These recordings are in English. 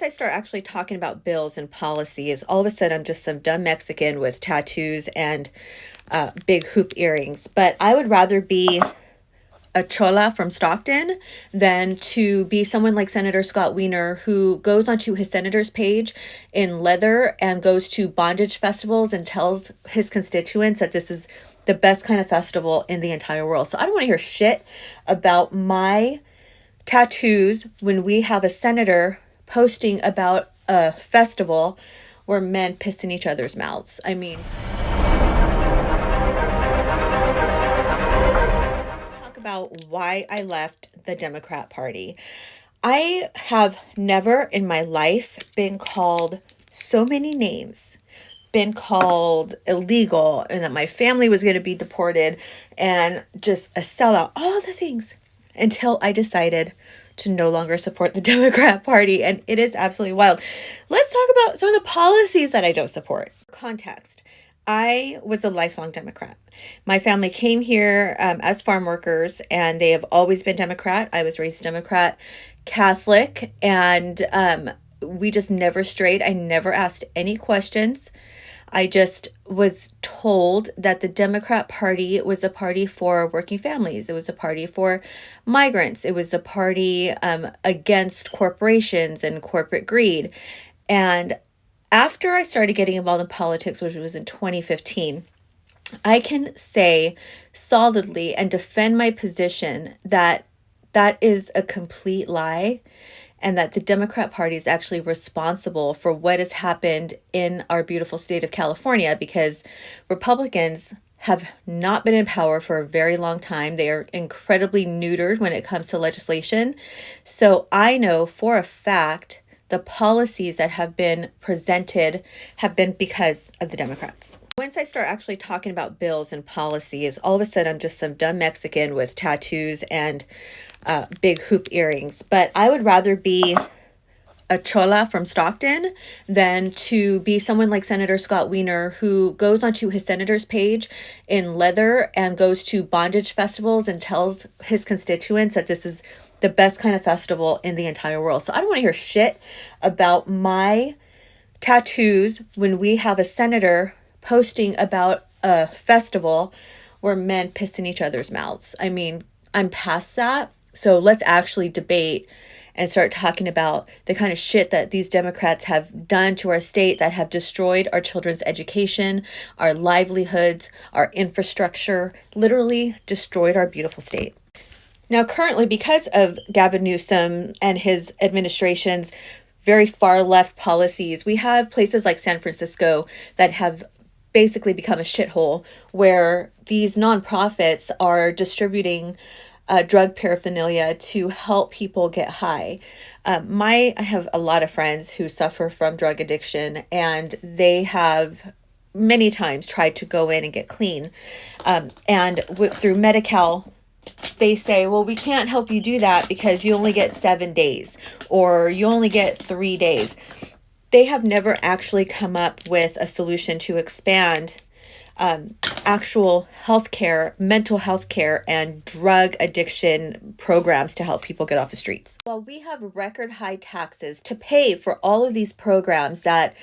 Once I start actually talking about bills and policies, all of a sudden I'm just some dumb Mexican with tattoos and big hoop earrings. But I would rather be a chola from Stockton than to be someone like Senator Scott Wiener, who goes onto his senator's page in leather and goes to bondage festivals and tells his constituents that this is the best kind of festival in the entire world. So I don't want to hear shit about my tattoos when we have a senator posting about a festival where men piss in each other's mouths. I mean, let's talk about why I left the Democrat Party. I have never in my life been called so many names, been called illegal, and that my family was going to be deported, and just a sellout, all the things, until I decided to no longer support the Democrat Party. And it is absolutely wild. Let's talk about some of the policies that I don't support. Context. I was a lifelong Democrat. My family came here as farm workers, and they have always been Democrat. I was raised Democrat, Catholic, and we just never strayed. I never asked any questions. I just was told that the Democrat Party was a party for working families. It was a party for migrants. It was a party against corporations and corporate greed. And after I started getting involved in politics, which was in 2015, I can say solidly and defend my position that that is a complete lie, and that the Democrat Party is actually responsible for what has happened in our beautiful state of California, because Republicans have not been in power for a very long time. They are incredibly neutered when it comes to legislation. So I know for a fact the policies that have been presented have been because of the Democrats. Once I start actually talking about bills and policies, all of a sudden I'm just some dumb Mexican with tattoos and big hoop earrings. But I would rather be a chola from Stockton than to be someone like Senator Scott Wiener, who goes onto his senator's page in leather and goes to bondage festivals and tells his constituents that this is the best kind of festival in the entire world. So I don't want to hear shit about my tattoos when we have a senator posting about a festival where men piss in each other's mouths. I mean, I'm past that. So let's actually debate and start talking about the kind of shit that these Democrats have done to our state, that have destroyed our children's education, our livelihoods, our infrastructure, literally destroyed our beautiful state. Now, currently, because of Gavin Newsom and his administration's very far left policies, we have places like San Francisco that have basically become a shithole, where these nonprofits are distributing drug paraphernalia to help people get high. I have a lot of friends who suffer from drug addiction, and they have many times tried to go in and get clean. Through Medi-Cal, they say, well, we can't help you do that because you only get 7 days, or you only get 3 days. They have never actually come up with a solution to expand actual healthcare, mental health care, and drug addiction programs to help people get off the streets. While we have record high taxes to pay for all of these programs that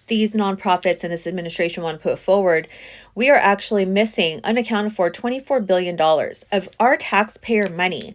these nonprofits and this administration want to put forward, we are actually missing, unaccounted for, $24 billion of our taxpayer money.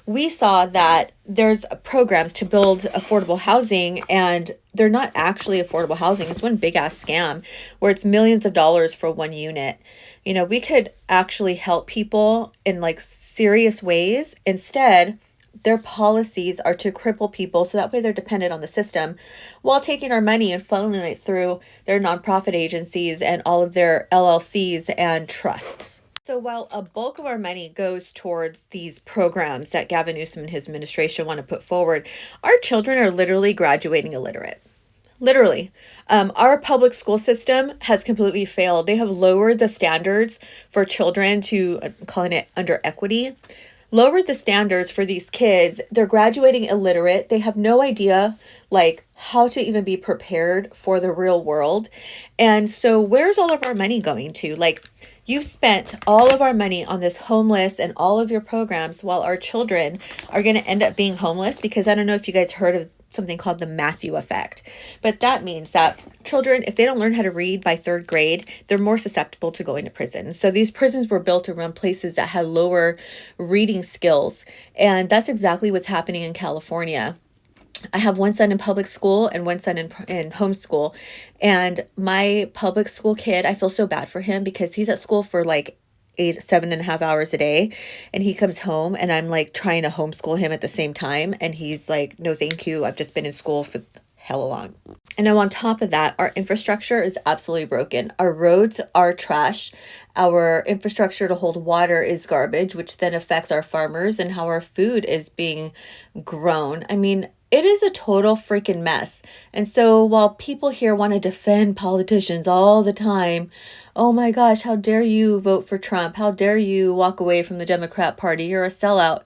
We saw that there's programs to build affordable housing, and they're not actually affordable housing. It's one big ass scam where it's millions of dollars for one unit. You know, we could actually help people in like serious ways. Instead, their policies are to cripple people, so that way they're dependent on the system, while taking our money and funneling it through their nonprofit agencies and all of their LLCs and trusts. So while a bulk of our money goes towards these programs that Gavin Newsom and his administration want to put forward, our children are literally graduating illiterate. Literally. Our public school system has completely failed. They have lowered the standards for children to, calling it under equity, lowered the standards for these kids. They're graduating illiterate. They have no idea like how to even be prepared for the real world. And so where's all of our money going to? Like, you spent all of our money on this homeless and all of your programs, while our children are going to end up being homeless, because I don't know if you guys heard of something called the Matthew effect. But that means that children, if they don't learn how to read by 3rd grade, they're more susceptible to going to prison. So these prisons were built around places that had lower reading skills. And that's exactly what's happening in California. I have one son in public school and one son in homeschool. And my public school kid, I feel so bad for him because he's at school for like 7.5 hours a day, and he comes home and I'm like trying to homeschool him at the same time, and he's like, no thank you, I've just been in school for hella long. And now on top of that, our infrastructure is absolutely broken. Our roads are trash. Our infrastructure to hold water is garbage, which then affects our farmers and how our food is being grown. I mean, it is a total freaking mess. And so while people here want to defend politicians all the time, oh my gosh, how dare you vote for Trump? How dare you walk away from the Democrat Party? You're a sellout.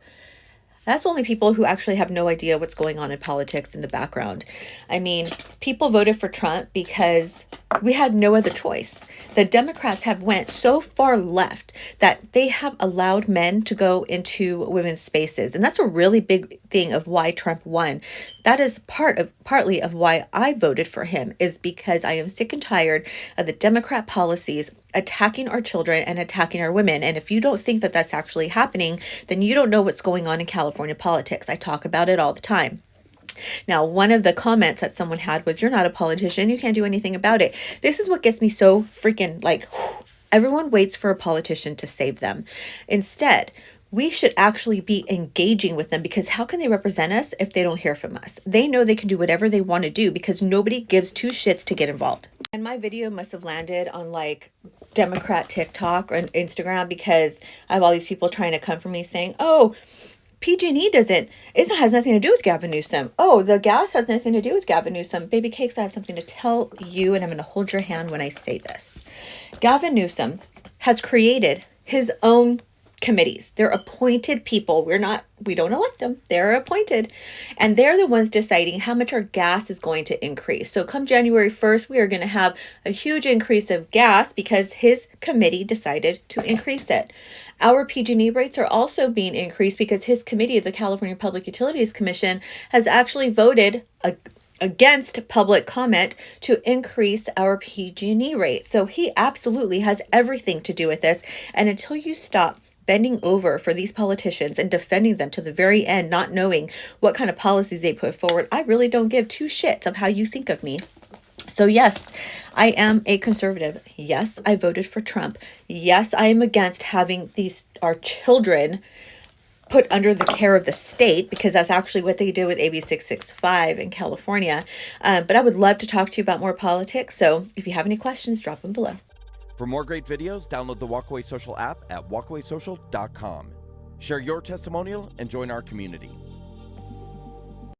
That's only people who actually have no idea what's going on in politics in the background. I mean, people voted for Trump because we had no other choice. The Democrats have went so far left that they have allowed men to go into women's spaces. And that's a really big thing of why Trump won. That is partly of why I voted for him, is because I am sick and tired of the Democrat policies attacking our children and attacking our women. And if you don't think that that's actually happening, then you don't know what's going on in California politics. I talk about it all the time. Now, one of the comments that someone had was, you're not a politician, you can't do anything about it. This is what gets me so freaking like, everyone waits for a politician to save them. Instead, we should actually be engaging with them, because how can they represent us if they don't hear from us? They know they can do whatever they want to do because nobody gives 2 shits to get involved. And my video must have landed on like Democrat TikTok or Instagram, because I have all these people trying to come for me saying, oh, PG&E has nothing to do with Gavin Newsom. Oh, the gas has nothing to do with Gavin Newsom. Baby cakes, I have something to tell you, and I'm going to hold your hand when I say this. Gavin Newsom has created his own committees. They're appointed people. We don't elect them. They're appointed. And they're the ones deciding how much our gas is going to increase. So come January 1st, we are going to have a huge increase of gas because his committee decided to increase it. Our PG&E rates are also being increased because his committee, the California Public Utilities Commission, has actually voted against public comment to increase our PG&E rate. So he absolutely has everything to do with this. And until you stop bending over for these politicians and defending them to the very end, not knowing what kind of policies they put forward, I really don't give 2 shits of how you think of me. So yes, I am a conservative. Yes, I voted for Trump. Yes, I am against having our children put under the care of the state, because that's actually what they did with AB 665 in California. But I would love to talk to you about more politics. So if you have any questions, drop them below. For more great videos, download the Walkaway Social app at walkawaysocial.com. Share your testimonial and join our community.